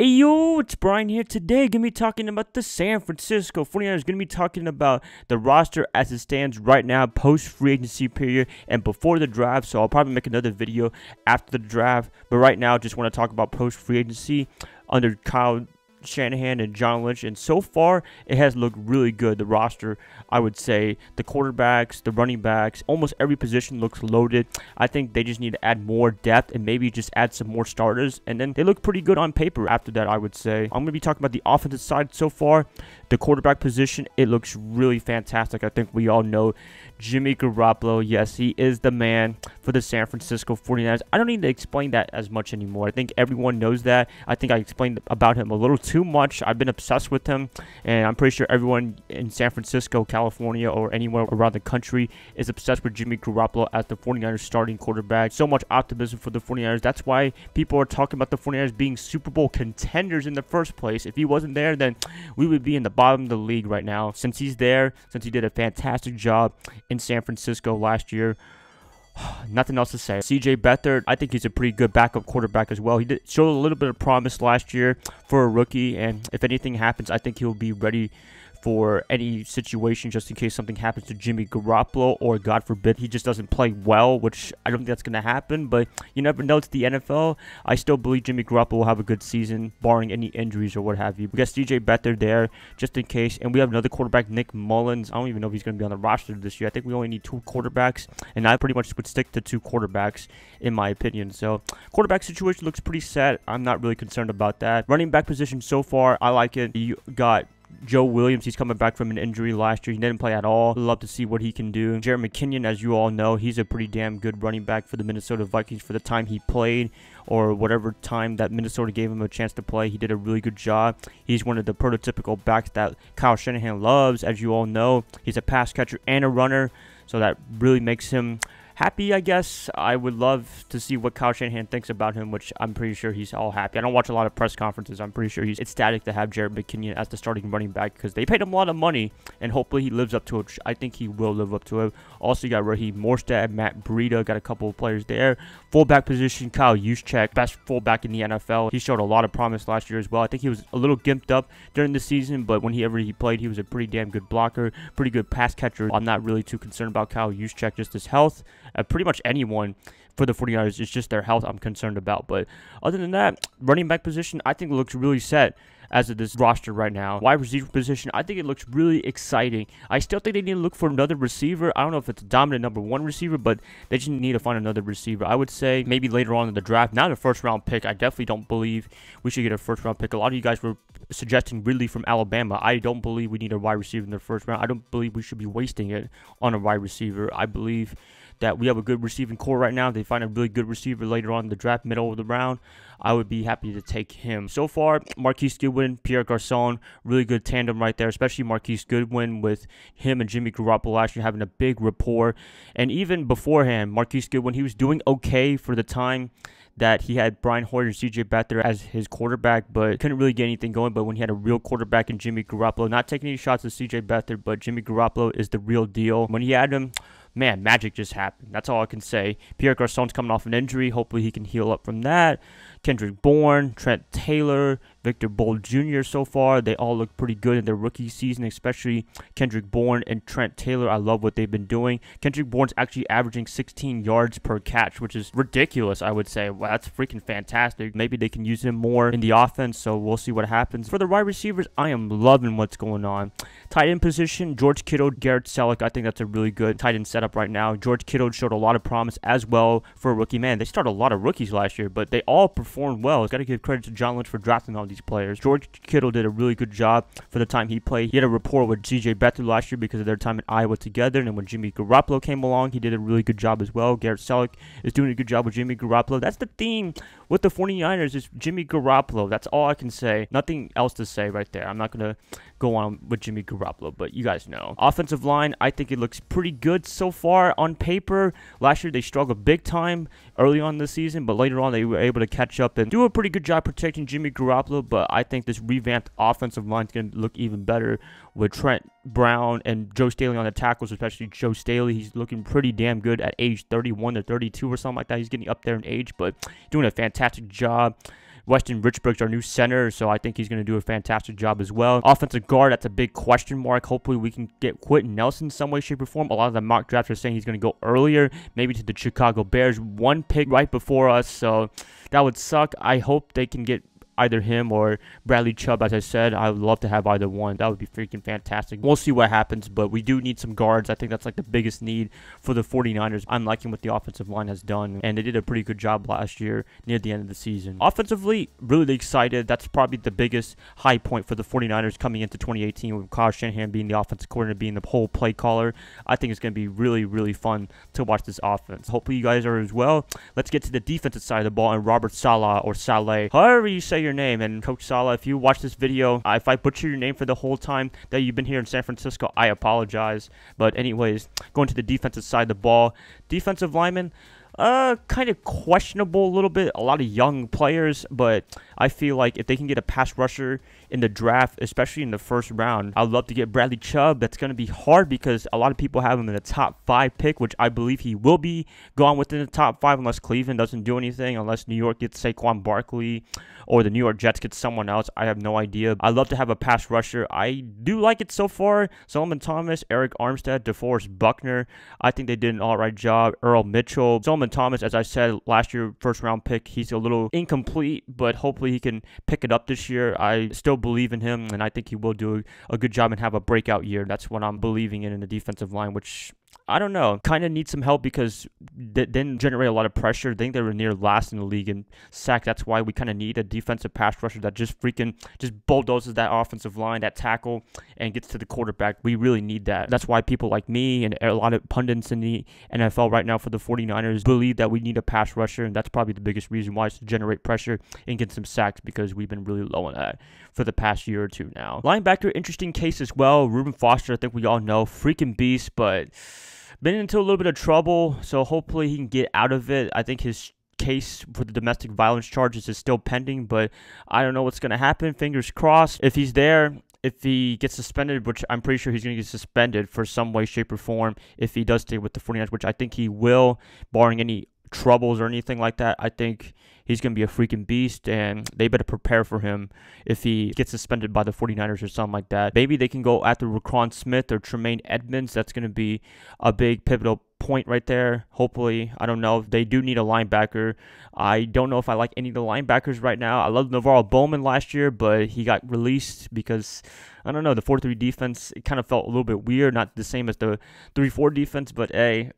Hey yo, it's Brian here. Today, gonna be talking about the San Francisco 49ers. Gonna be talking about the roster as it stands right now, post free agency period and before the draft. So I'll probably make another video after the draft. But right now, just want to talk about post free agency under Kyle Shanahan and John Lynch, and so far it has looked really good. The roster, I would say, the quarterbacks, the running backs, almost every position looks loaded. I think they just need to add more depth and maybe just add some more starters, and then they look pretty good on paper after that, I would say. I'm going to be talking about the offensive side so far. The quarterback position, it looks really fantastic. I think we all know Jimmy Garoppolo, yes, he is the man for the San Francisco 49ers. I don't need to explain that as much anymore. I think everyone knows that. I think I explained about him a little too much. I've been obsessed with him, and I'm pretty sure everyone in San Francisco, California, or anywhere around the country is obsessed with Jimmy Garoppolo as the 49ers starting quarterback. So much optimism for the 49ers. That's why people are talking about the 49ers being Super Bowl contenders in the first place. If he wasn't there, then we would be in the bottom of the league right now. Since he's there, since he did a fantastic job in San Francisco last year, nothing else to say. CJ Beathard, I think he's a pretty good backup quarterback as well. He did show a little bit of promise last year for a rookie, and if anything happens, I think he'll be ready for any situation just in case something happens to Jimmy Garoppolo, or God forbid he just doesn't play well, which I don't think that's going to happen, but you never know. It's the NFL. I still believe Jimmy Garoppolo will have a good season barring any injuries or what have you. We got CJ Beathard there just in case, and we have another quarterback, Nick Mullins. I don't even know if he's going to be on the roster this year. I think we only need 2 quarterbacks, and I pretty much would stick to 2 quarterbacks in my opinion. So quarterback situation looks pretty set. I'm not really concerned about that. Running back position so far, I like it. You got Joe Williams, he's coming back from an injury last year. He didn't play at all. Love to see what he can do. Jerick McKinnon, as you all know, he's a pretty damn good running back for the Minnesota Vikings for the time he played, or whatever time that Minnesota gave him a chance to play. He did a really good job. He's one of the prototypical backs that Kyle Shanahan loves, as you all know. He's a pass catcher and a runner, so that really makes him happy, I guess. I would love to see what Kyle Shanahan thinks about him, which I'm pretty sure he's all happy. I don't watch a lot of press conferences. I'm pretty sure he's ecstatic to have Jerick McKinnon as the starting running back because they paid him a lot of money, and hopefully he lives up to it. I think he will live up to it. Also, you got Raheem Morstad, Matt Breida, got a couple of players there. Fullback position, Kyle Juszczyk, best fullback in the NFL. He showed a lot of promise last year as well. I think he was a little gimped up during the season, but whenever he played, he was a pretty damn good blocker, pretty good pass catcher. I'm not really too concerned about Kyle Juszczyk, just his health. Pretty much anyone for the 49ers, it's just their health I'm concerned about. But other than that, running back position, I think it looks really set as of this roster right now. Wide receiver position, I think it looks really exciting. I still think they need to look for another receiver. I don't know if it's a dominant #1 receiver, but they just need to find another receiver. I would say maybe later on in the draft, not a first-round pick. I definitely don't believe we should get a first-round pick. A lot of you guys were suggesting Ridley from Alabama. I don't believe we need a wide receiver in the first round. I don't believe we should be wasting it on a wide receiver. I believe that we have a good receiving core right now. If they find a really good receiver later on in the draft, middle of the round, I would be happy to take him. So far, Marquise Goodwin, Pierre Garçon, really good tandem right there, especially Marquise Goodwin with him and Jimmy Garoppolo actually having a big rapport. And even beforehand, Marquise Goodwin, he was doing okay for the time that he had Brian Hoyer and CJ Beathard as his quarterback, but couldn't really get anything going. But when he had a real quarterback in Jimmy Garoppolo, not taking any shots at CJ Beathard, but Jimmy Garoppolo is the real deal. When he had him, man, magic just happened. That's all I can say. Pierre Garçon's coming off an injury. Hopefully he can heal up from that. Kendrick Bourne, Trent Taylor, Victor Bold Jr. so far, they all look pretty good in their rookie season, especially Kendrick Bourne and Trent Taylor. I love what they've been doing. Kendrick Bourne's actually averaging 16 yards per catch, which is ridiculous, I would say. Wow, that's freaking fantastic. Maybe they can use him more in the offense, so we'll see what happens. For the wide receivers, I am loving what's going on. Tight end position, George Kittle, Garrett Selleck. I think that's a really good tight end setup right now. George Kittle showed a lot of promise as well for a rookie. Man, they started a lot of rookies last year, but they all performed well. Got to give credit to John Lynch for drafting all these players. George Kittle did a really good job for the time he played. He had a rapport with CJ Beathard last year because of their time in Iowa together, and when Jimmy Garoppolo came along, he did a really good job as well. Garrett Selleck is doing a good job with Jimmy Garoppolo. That's the theme with the 49ers, is Jimmy Garoppolo. That's all I can say. Nothing else to say right there. I'm not going to go on with Jimmy Garoppolo, but you guys know. Offensive line, I think it looks pretty good so far on paper. Last year, they struggled big time early on in the season, but later on, they were able to catch up and do a pretty good job protecting Jimmy Garoppolo, but I think this revamped offensive line is going to look even better with Trent Brown and Joe Staley on the tackles, especially Joe Staley. He's looking pretty damn good at age 31 to 32 or something like that. He's getting up there in age, but doing a fantastic job. Weston Richburg's our new center, so I think he's going to do a fantastic job as well. Offensive guard, that's a big question mark. Hopefully we can get Quentin Nelson some way, shape, or form. A lot of the mock drafts are saying he's going to go earlier, maybe to the Chicago Bears. One pick right before us, so that would suck. I hope they can get either him or Bradley Chubb. As I said, I would love to have either one. That would be freaking fantastic. We'll see what happens, but we do need some guards. I think that's like the biggest need for the 49ers. I'm liking what the offensive line has done, and they did a pretty good job last year near the end of the season. Offensively, really excited. That's probably the biggest high point for the 49ers coming into 2018 with Kyle Shanahan being the offensive coordinator, being the whole play caller. I think it's going to be really, really fun to watch this offense. Hopefully you guys are as well. Let's get to the defensive side of the ball and Robert Saleh, or Saleh, however you say your name. And Coach Saleh, if you watch this video, if I butcher your name for the whole time that you've been here in San Francisco, I apologize. But anyways, going to the defensive side of the ball. Defensive lineman, kind of questionable a little bit. A lot of young players, but I feel like if they can get a pass rusher in the draft, especially in the first round, I'd love to get Bradley Chubb. That's going to be hard because a lot of people have him in the top 5 pick, which I believe he will be gone within the top 5 unless Cleveland doesn't do anything, unless New York gets Saquon Barkley or the New York Jets get someone else. I have no idea. I'd love to have a pass rusher. I do like it so far. Solomon Thomas, Eric Armstead, DeForest Buckner. I think they did an all-right job. Earl Mitchell. Solomon Thomas, as I said, last year, first-round pick. He's a little incomplete, but hopefully he can pick it up this year. I still believe in him, and I think he will do a good job and have a breakout year. That's what I'm believing in the defensive line, which I don't know. Kind of need some help because they didn't generate a lot of pressure. I think they were near last in the league in sack. That's why we kind of need a defensive pass rusher that just bulldozes that offensive line, that tackle, and gets to the quarterback. We really need that. That's why people like me and a lot of pundits in the NFL right now for the 49ers believe that we need a pass rusher, and that's probably the biggest reason why, is to generate pressure and get some sacks, because we've been really low on that for the past year or two now. Linebacker, interesting case as well. Reuben Foster, I think we all know, freaking beast, but been into a little bit of trouble, so hopefully he can get out of it. I think his case for the domestic violence charges is still pending, but I don't know what's going to happen. Fingers crossed. If he's there, if he gets suspended, which I'm pretty sure he's going to get suspended for some way, shape, or form, if he does stay with the 49ers, which I think he will, barring any troubles or anything like that, I think he's going to be a freaking beast, and they better prepare for him if he gets suspended by the 49ers or something like that. Maybe they can go after Raquan Smith or Tremaine Edmonds. That's going to be a big pivotal point right there. Hopefully, I don't know. They do need a linebacker. I don't know if I like any of the linebackers right now. I loved Navarro Bowman last year, but he got released because, I don't know, the 4-3 defense, it kind of felt a little bit weird. Not the same as the 3-4 defense, but hey,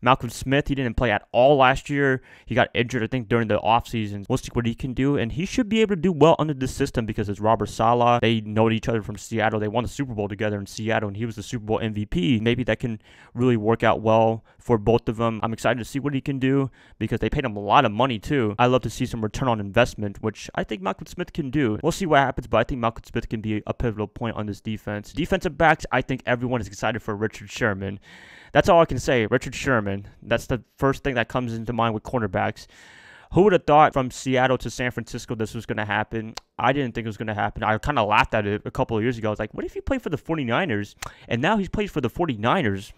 Malcolm Smith, he didn't play at all last year. He got injured, I think, during the offseason. We'll see what he can do, and he should be able to do well under this system because it's Robert Saleh. They know each other from Seattle. They won the Super Bowl together in Seattle, and he was the Super Bowl MVP. Maybe that can really work out well for both of them. I'm excited to see what he can do because they paid him a lot of money too. I love to see some return on investment, which I think Malcolm Smith can do. We'll see what happens, but I think Malcolm Smith can be a pivotal point on this defense. Defensive backs, I think everyone is excited for Richard Sherman. That's all I can say. Richard Sherman. That's the first thing that comes into mind with cornerbacks. Who would have thought from Seattle to San Francisco this was going to happen? I didn't think it was going to happen. I kind of laughed at it a couple of years ago. I was like, what if he played for the 49ers? And now he's played for the 49ers.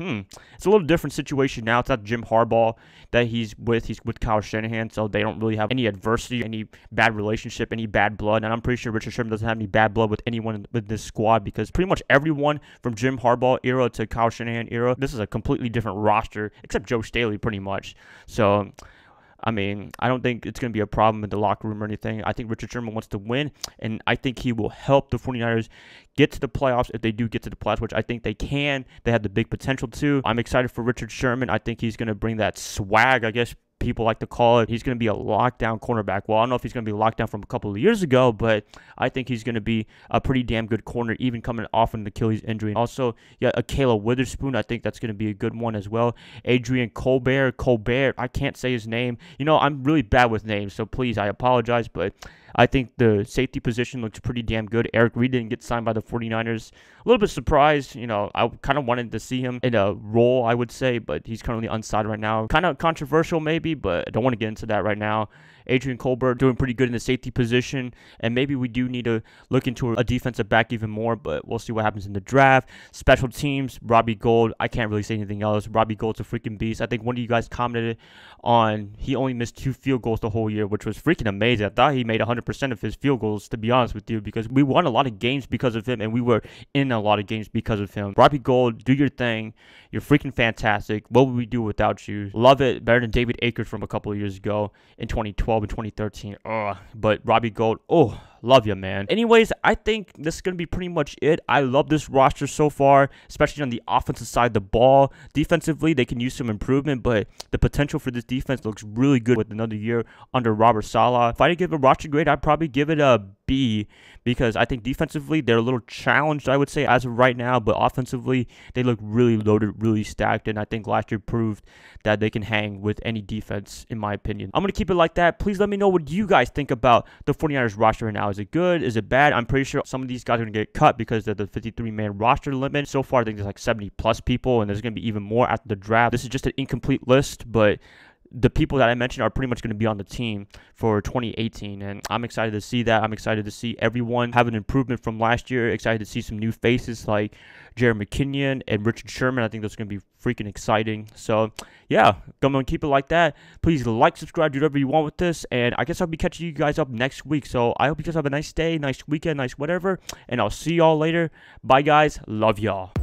It's a little different situation now. It's not Jim Harbaugh that he's with. He's with Kyle Shanahan, so they don't really have any adversity, any bad relationship, any bad blood. And I'm pretty sure Richard Sherman doesn't have any bad blood with anyone with this squad because pretty much everyone from Jim Harbaugh era to Kyle Shanahan era, this is a completely different roster, except Joe Staley pretty much. So I mean, I don't think it's going to be a problem in the locker room or anything. I think Richard Sherman wants to win, and I think he will help the 49ers get to the playoffs if they do get to the playoffs, which I think they can. They have the big potential to. I'm excited for Richard Sherman. I think he's going to bring that swag, I guess people like to call it. He's going to be a lockdown cornerback. Well, I don't know if he's going to be locked down from a couple of years ago, but I think he's going to be a pretty damn good corner, even coming off an Achilles injury. Also, yeah, Akela Witherspoon, I think that's going to be a good one as well. Adrian Colbert, I can't say his name. You know, I'm really bad with names, so please, I apologize, but I think the safety position looks pretty damn good. Eric Reed didn't get signed by the 49ers. A little bit surprised. You know, I kind of wanted to see him in a role, I would say, but he's currently unsigned right now. Kind of controversial maybe, but I don't want to get into that right now. Adrian Colbert doing pretty good in the safety position, and maybe we do need to look into a defensive back even more, but we'll see what happens in the draft. Special teams, Robbie Gould. I can't really say anything else. Robbie Gould's a freaking beast. I think one of you guys commented on he only missed 2 field goals the whole year, which was freaking amazing. I thought he made 100% of his field goals, to be honest with you, because we won a lot of games because of him, and we were in a lot of games because of him. Robbie Gould, do your thing. You're freaking fantastic. What would we do without you? Love it. Better than David Akers from a couple of years ago in 2012 and 2013. But Robbie Gould, love you, man. Anyways, I think this is going to be pretty much it. I love this roster so far, especially on the offensive side of the ball. Defensively, they can use some improvement, but the potential for this defense looks really good with another year under Robert Saleh. If I had to give a roster grade, I'd probably give it a B, because I think defensively they're a little challenged, I would say, as of right now, but offensively they look really loaded, really stacked, and I think last year proved that they can hang with any defense, in my opinion. I'm going to keep it like that. Please let me know what you guys think about the 49ers roster right now. Is it good? Is it bad? I'm pretty sure some of these guys are going to get cut because of the 53-man roster limit. So far, I think there's like 70-plus people, and there's going to be even more after the draft. This is just an incomplete list, but the people that I mentioned are pretty much going to be on the team for 2018, and I'm excited to see that. I'm excited to see everyone have an improvement from last year. Excited to see some new faces like Jared McKinnon and Richard Sherman. I think that's going to be freaking exciting. So, yeah, come on, keep it like that. Please like, subscribe, do whatever you want with this, and I guess I'll be catching you guys up next week. So, I hope you guys have a nice day, nice weekend, nice whatever, and I'll see y'all later. Bye, guys. Love y'all.